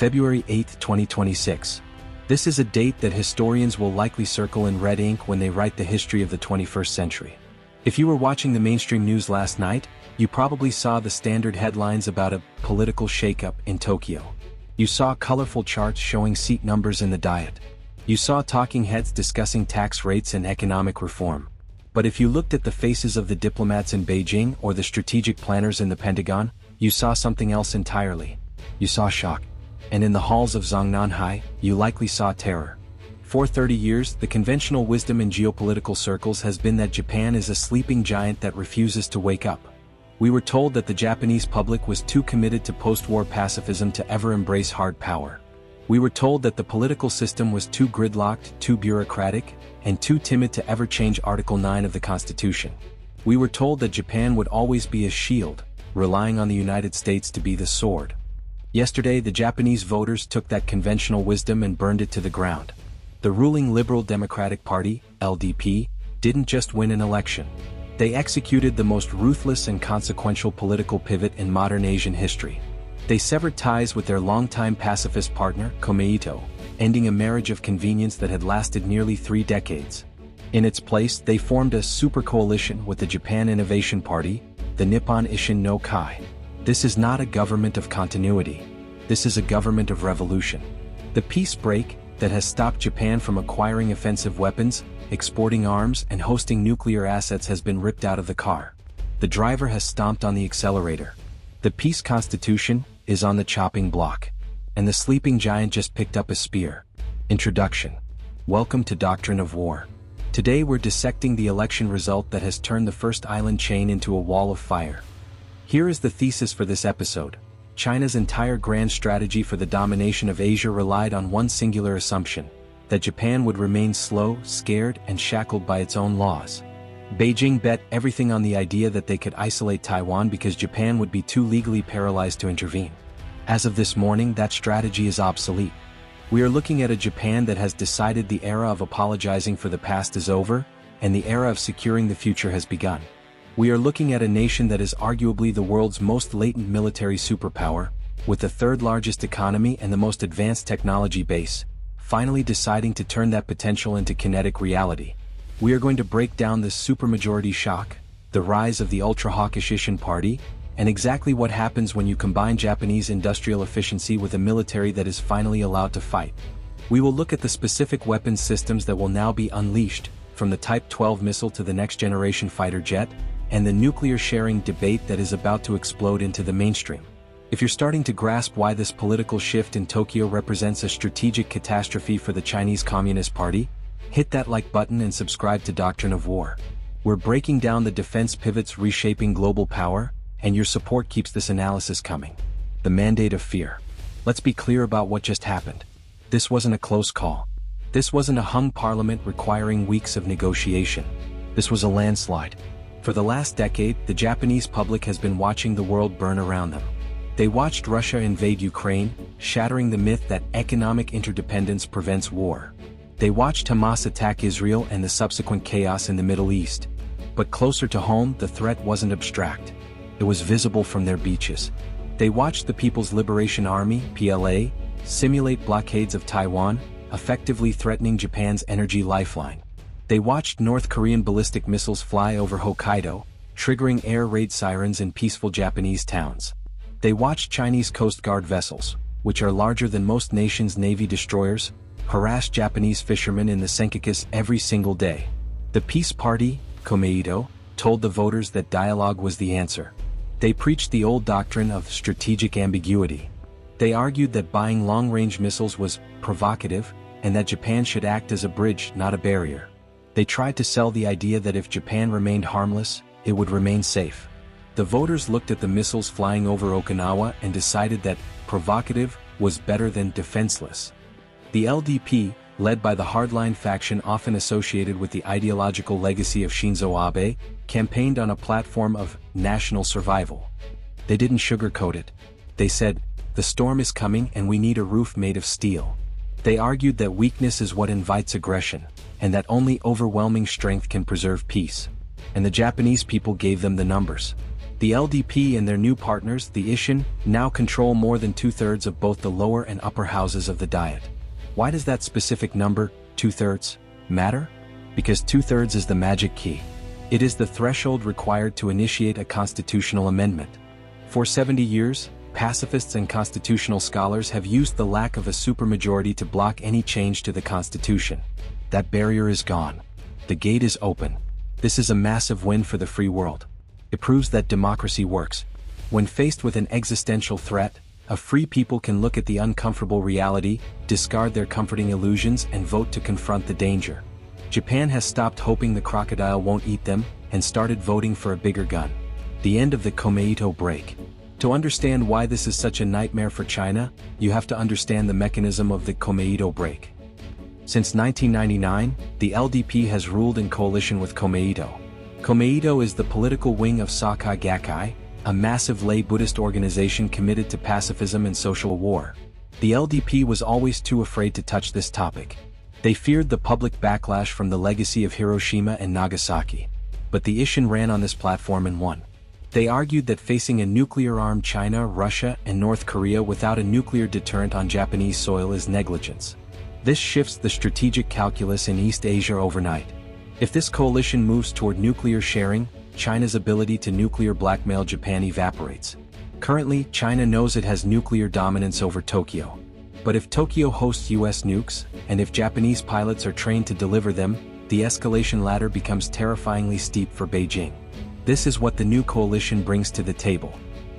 February 8, 2026. This is a date that historians will likely circle in red ink when they write the history of the 21st century. If you were watching the mainstream news last night, you probably saw the standard headlines about a political shakeup in Tokyo. You saw colorful charts showing seat numbers in the Diet. You saw talking heads discussing tax rates and economic reform. But if you looked at the faces of the diplomats in Beijing or the strategic planners in the Pentagon, you saw something else entirely. You saw shock. And in the halls of Zongnanhai, you likely saw terror. For 30 years, the conventional wisdom in geopolitical circles has been that Japan is a sleeping giant that refuses to wake up. We were told that the Japanese public was too committed to post-war pacifism to ever embrace hard power. We were told that the political system was too gridlocked, too bureaucratic, and too timid to ever change Article 9 of the Constitution. We were told that Japan would always be a shield, relying on the United States to be the sword. Yesterday, the Japanese voters took that conventional wisdom and burned it to the ground. The ruling Liberal Democratic Party, LDP, didn't just win an election. They executed the most ruthless and consequential political pivot in modern Asian history. They severed ties with their longtime pacifist partner, Komeito, ending a marriage of convenience that had lasted nearly 3 decades. In its place, they formed a super coalition with the Japan Innovation Party, the Nippon Ishin no Kai. This is not a government of continuity. This is a government of revolution. The peace break that has stopped Japan from acquiring offensive weapons, exporting arms, and hosting nuclear assets has been ripped out of the car. The driver has stomped on the accelerator. The peace constitution is on the chopping block. And the sleeping giant just picked up a spear. Introduction. Welcome to Doctrine of War. Today we're dissecting the election result that has turned the first island chain into a wall of fire. Here is the thesis for this episode. China's entire grand strategy for the domination of Asia relied on one singular assumption: that Japan would remain slow, scared, and shackled by its own laws. Beijing bet everything on the idea that they could isolate Taiwan because Japan would be too legally paralyzed to intervene. As of this morning, that strategy is obsolete. We are looking at a Japan that has decided the era of apologizing for the past is over, and the era of securing the future has begun. We are looking at a nation that is arguably the world's most latent military superpower, with the third largest economy and the most advanced technology base, finally deciding to turn that potential into kinetic reality. We are going to break down this supermajority shock, the rise of the ultra-hawkish Ishin party, and exactly what happens when you combine Japanese industrial efficiency with a military that is finally allowed to fight. We will look at the specific weapons systems that will now be unleashed, from the Type 12 missile to the next-generation fighter jet, and the nuclear sharing debate that is about to explode into the mainstream. If you're starting to grasp why this political shift in Tokyo represents a strategic catastrophe for the Chinese Communist Party, hit that like button and subscribe to Doctrine of War. We're breaking down the defense pivots reshaping global power, and your support keeps this analysis coming. The mandate of fear. Let's be clear about what just happened. This wasn't a close call. This wasn't a hung parliament requiring weeks of negotiation. This was a landslide. For the last decade, the Japanese public has been watching the world burn around them. They watched Russia invade Ukraine, shattering the myth that economic interdependence prevents war. They watched Hamas attack Israel and the subsequent chaos in the Middle East. But closer to home, the threat wasn't abstract. It was visible from their beaches. They watched the People's Liberation Army, PLA, simulate blockades of Taiwan, effectively threatening Japan's energy lifeline. They watched North Korean ballistic missiles fly over Hokkaido, triggering air raid sirens in peaceful Japanese towns. They watched Chinese Coast Guard vessels, which are larger than most nations' Navy destroyers, harass Japanese fishermen in the Senkakus every single day. The Peace Party, Komeito, told the voters that dialogue was the answer. They preached the old doctrine of strategic ambiguity. They argued that buying long-range missiles was provocative, and that Japan should act as a bridge, not a barrier. They tried to sell the idea that if Japan remained harmless, it would remain safe. The voters looked at the missiles flying over Okinawa and decided that provocative was better than defenseless. The LDP, led by the hardline faction often associated with the ideological legacy of Shinzo Abe, campaigned on a platform of national survival. They didn't sugarcoat it. They said, "The storm is coming and we need a roof made of steel." They argued that weakness is what invites aggression, and that only overwhelming strength can preserve peace. And the Japanese people gave them the numbers. The LDP and their new partners, the Ishin, now control more than 2/3 of both the lower and upper houses of the Diet. Why does that specific number, 2/3, matter? Because 2/3 is the magic key. It is the threshold required to initiate a constitutional amendment. For 70 years, pacifists and constitutional scholars have used the lack of a supermajority to block any change to the Constitution. That barrier is gone. The gate is open. This is a massive win for the free world. It proves that democracy works. When faced with an existential threat, a free people can look at the uncomfortable reality, discard their comforting illusions, and vote to confront the danger. Japan has stopped hoping the crocodile won't eat them, and started voting for a bigger gun. The end of the Komeito break. To understand why this is such a nightmare for China, you have to understand the mechanism of the Komeito break. Since 1999, the LDP has ruled in coalition with Komeito. Komeito is the political wing of Sakai Gakkai, a massive lay Buddhist organization committed to pacifism and social war. The LDP was always too afraid to touch this topic. They feared the public backlash from the legacy of Hiroshima and Nagasaki. But the Ishin ran on this platform and won. They argued that facing a nuclear-armed China, Russia, and North Korea without a nuclear deterrent on Japanese soil is negligence. This shifts the strategic calculus in East Asia overnight. If this coalition moves toward nuclear sharing, China's ability to nuclear blackmail Japan evaporates. Currently, China knows it has nuclear dominance over Tokyo. But if Tokyo hosts US nukes, and if Japanese pilots are trained to deliver them, the escalation ladder becomes terrifyingly steep for Beijing. This is what the new coalition brings to the table.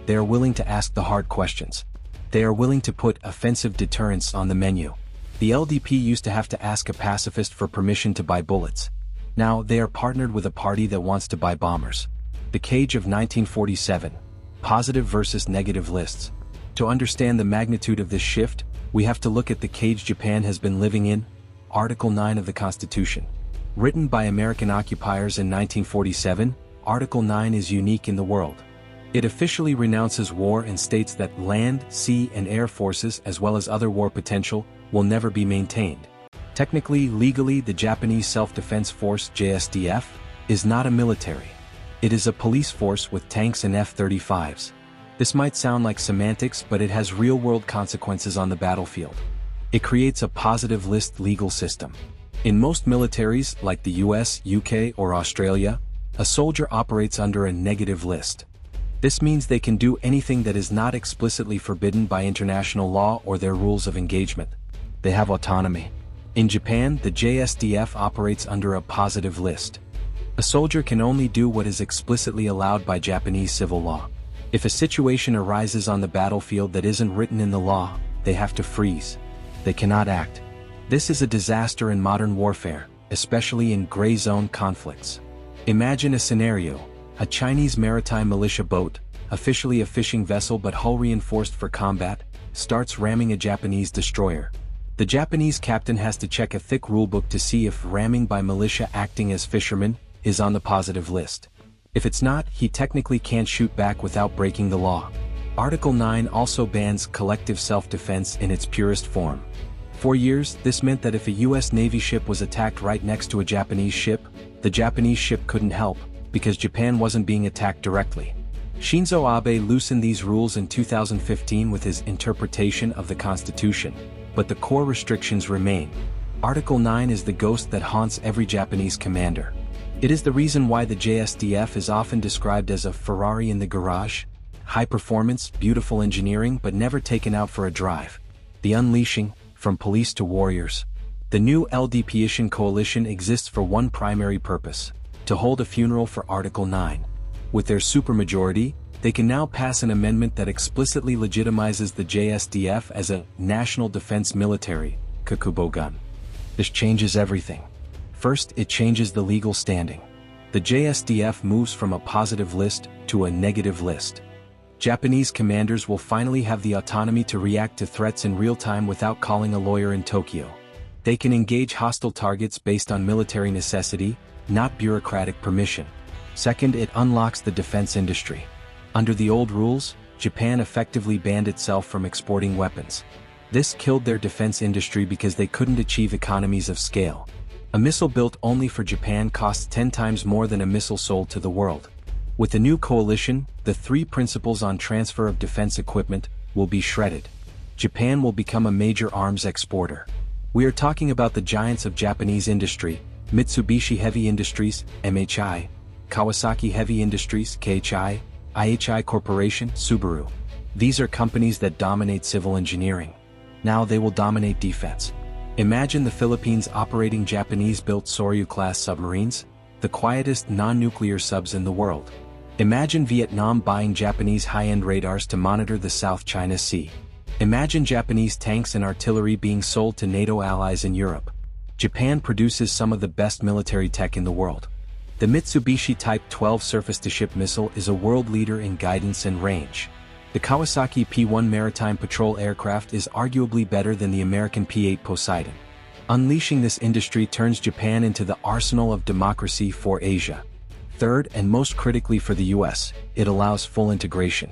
They are willing to ask the hard questions. They are willing to put offensive deterrence on the menu. The LDP used to have to ask a pacifist for permission to buy bullets. Now they are partnered with a party that wants to buy bombers. The cage of 1947. Positive versus negative lists. To understand the magnitude of this shift, we have to look at the cage Japan has been living in. Article 9 of the Constitution. Written by American occupiers in 1947, Article 9 is unique in the world. It officially renounces war and states that land, sea, and air forces, as well as other war potential, will never be maintained. Technically, legally, the Japanese Self-Defense Force (JSDF) is not a military. It is a police force with tanks and F-35s. This might sound like semantics, but it has real-world consequences on the battlefield. It creates a positive list legal system. In most militaries, like the US, UK, or Australia, a soldier operates under a negative list. This means they can do anything that is not explicitly forbidden by international law or their rules of engagement. They have autonomy. In Japan, the JSDF operates under a positive list. A soldier can only do what is explicitly allowed by Japanese civil law. If a situation arises on the battlefield that isn't written in the law, they have to freeze. They cannot act. This is a disaster in modern warfare, especially in gray zone conflicts. Imagine a scenario: a Chinese maritime militia boat, officially a fishing vessel but hull reinforced for combat, starts ramming a Japanese destroyer. The Japanese captain has to check a thick rulebook to see if ramming by militia acting as fishermen is on the positive list. If it's not, he technically can't shoot back without breaking the law. Article 9 also bans collective self-defense in its purest form. For years, this meant that if a US Navy ship was attacked right next to a Japanese ship, the Japanese ship couldn't help, because Japan wasn't being attacked directly. Shinzo Abe loosened these rules in 2015 with his interpretation of the Constitution, but the core restrictions remain. Article 9 is the ghost that haunts every Japanese commander. It is the reason why the JSDF is often described as a Ferrari in the garage: high performance, beautiful engineering, but never taken out for a drive. The unleashing, from police to warriors. The new LDP Ishin coalition exists for one primary purpose: to hold a funeral for Article 9. With their supermajority, they can now pass an amendment that explicitly legitimizes the JSDF as a national defense military, Kakubo-gun. This changes everything. First, it changes the legal standing. The JSDF moves from a positive list to a negative list. Japanese commanders will finally have the autonomy to react to threats in real time without calling a lawyer in Tokyo. They can engage hostile targets based on military necessity, not bureaucratic permission. Second, it unlocks the defense industry. Under the old rules, Japan effectively banned itself from exporting weapons. This killed their defense industry because they couldn't achieve economies of scale. A missile built only for Japan costs 10 times more than a missile sold to the world. With the new coalition, the three principles on transfer of defense equipment will be shredded. Japan will become a major arms exporter. We are talking about the giants of Japanese industry: Mitsubishi Heavy Industries, MHI, Kawasaki Heavy Industries, KHI, IHI Corporation, Subaru. These are companies that dominate civil engineering. Now they will dominate defense. Imagine the Philippines operating Japanese-built Soryu-class submarines, the quietest non-nuclear subs in the world. Imagine Vietnam buying Japanese high-end radars to monitor the South China Sea. Imagine Japanese tanks and artillery being sold to NATO allies in Europe. Japan produces some of the best military tech in the world. The Mitsubishi Type 12 surface-to-ship missile is a world leader in guidance and range. The Kawasaki P-1 maritime patrol aircraft is arguably better than the American P-8 Poseidon. Unleashing this industry turns Japan into the arsenal of democracy for Asia. Third, and most critically for the US, it allows full integration.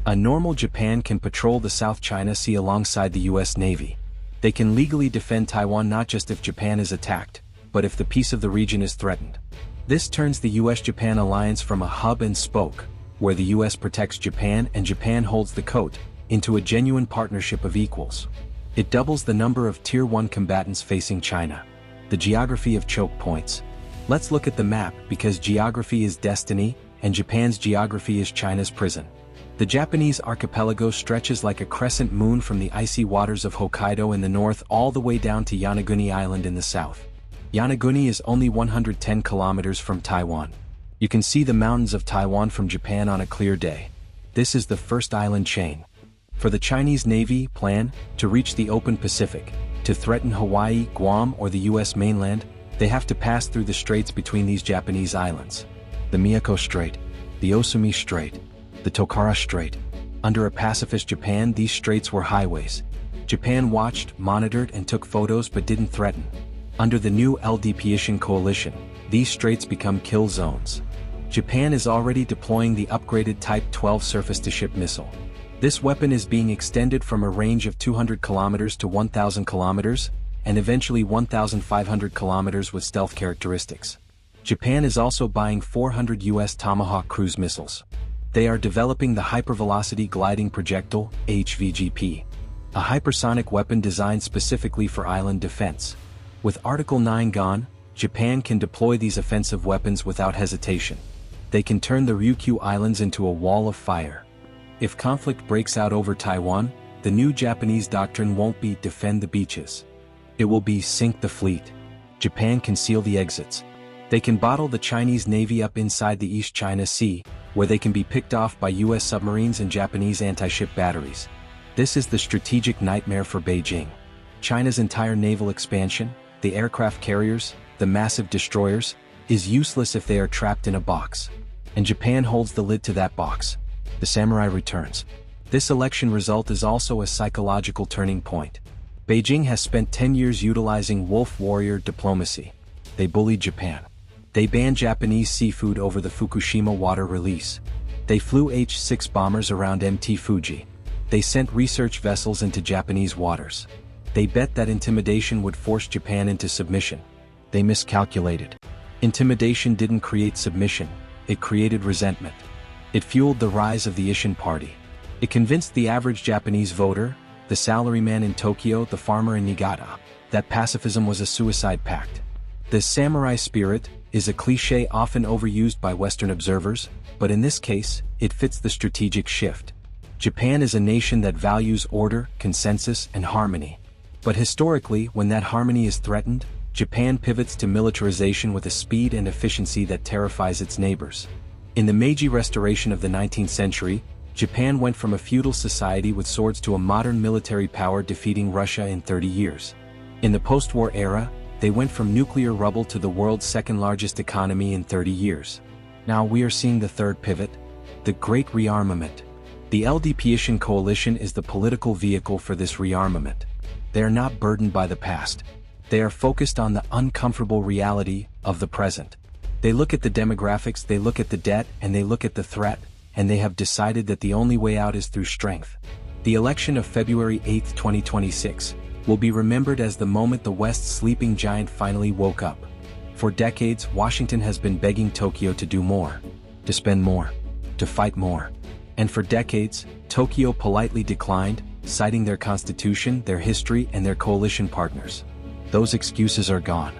A normal Japan can patrol the South China Sea alongside the US Navy. They can legally defend Taiwan not just if Japan is attacked, but if the peace of the region is threatened. This turns the US-Japan alliance from a hub and spoke, where the US protects Japan and Japan holds the coat, into a genuine partnership of equals. It doubles the number of Tier 1 combatants facing China. The geography of choke points. Let's look at the map, because geography is destiny, and Japan's geography is China's prison. The Japanese archipelago stretches like a crescent moon from the icy waters of Hokkaido in the north all the way down to Yonaguni Island in the south. Yonaguni is only 110 kilometers from Taiwan. You can see the mountains of Taiwan from Japan on a clear day. This is the first island chain. For the Chinese Navy plan to reach the open Pacific, to threaten Hawaii, Guam, or the US mainland, they have to pass through the straits between these Japanese islands. The Miyako Strait, the Osumi Strait, the Tokara Strait. Under a pacifist Japan, these straits were highways. Japan watched, monitored, and took photos but didn't threaten. Under the new Ishin coalition, these straits become kill zones. Japan is already deploying the upgraded Type 12 surface-to-ship missile. This weapon is being extended from a range of 200 kilometers to 1,000 kilometers, and eventually 1,500 kilometers with stealth characteristics. Japan is also buying 400 US Tomahawk cruise missiles. They are developing the Hypervelocity Gliding Projectile, HVGP, a hypersonic weapon designed specifically for island defense. With Article 9 gone, Japan can deploy these offensive weapons without hesitation. They can turn the Ryukyu Islands into a wall of fire. If conflict breaks out over Taiwan, the new Japanese doctrine won't be defend the beaches. It will be sink the fleet. Japan can seal the exits. They can bottle the Chinese Navy up inside the East China Sea, where they can be picked off by US submarines and Japanese anti-ship batteries. This is the strategic nightmare for Beijing. China's entire naval expansion, the aircraft carriers, the massive destroyers, is useless if they are trapped in a box. And Japan holds the lid to that box. The samurai returns. This election result is also a psychological turning point. Beijing has spent 10 years utilizing wolf warrior diplomacy. They bullied Japan. They banned Japanese seafood over the Fukushima water release. They flew H-6 bombers around MT Fuji. They sent research vessels into Japanese waters. They bet that intimidation would force Japan into submission. They miscalculated. Intimidation didn't create submission, it created resentment. It fueled the rise of the Ishin party. It convinced the average Japanese voter, the salaryman in Tokyo, the farmer in Niigata, that pacifism was a suicide pact. The samurai spirit is a cliché often overused by Western observers, but in this case, it fits the strategic shift. Japan is a nation that values order, consensus, and harmony. But historically, when that harmony is threatened, Japan pivots to militarization with a speed and efficiency that terrifies its neighbors. In the Meiji Restoration of the 19th century, Japan went from a feudal society with swords to a modern military power, defeating Russia in 30 years. In the post-war era, they went from nuclear rubble to the world's second-largest economy in 30 years. Now we are seeing the third pivot, the Great Rearmament. The Ishin coalition is the political vehicle for this rearmament. They are not burdened by the past. They are focused on the uncomfortable reality of the present. They look at the demographics, they look at the debt, and they look at the threat, and they have decided that the only way out is through strength. The election of February 8, 2026, will be remembered as the moment the West's sleeping giant finally woke up. For decades, Washington has been begging Tokyo to do more. to spend more, to fight more. And for decades, Tokyo politely declined, citing their constitution, their history, and their coalition partners. Those excuses are gone.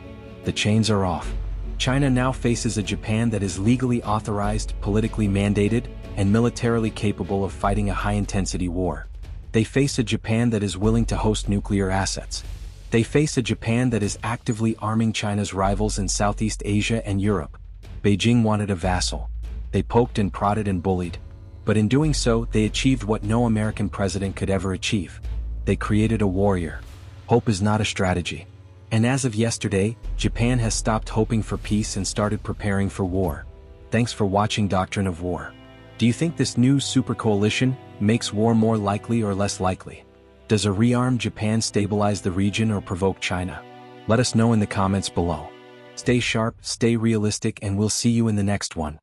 The chains are off. China now faces a Japan that is legally authorized, politically mandated, and militarily capable of fighting a high-intensity war. They face a Japan that is willing to host nuclear assets. They face a Japan that is actively arming China's rivals in Southeast Asia and Europe. Beijing wanted a vassal. They poked and prodded and bullied. But in doing so, they achieved what no American president could ever achieve. They created a warrior. Hope is not a strategy. And as of yesterday, Japan has stopped hoping for peace and started preparing for war. Thanks for watching Doctrine of War. Do you think this new super coalition makes war more likely or less likely? Does a rearmed Japan stabilize the region or provoke China? Let us know in the comments below. Stay sharp, stay realistic, and we'll see you in the next one.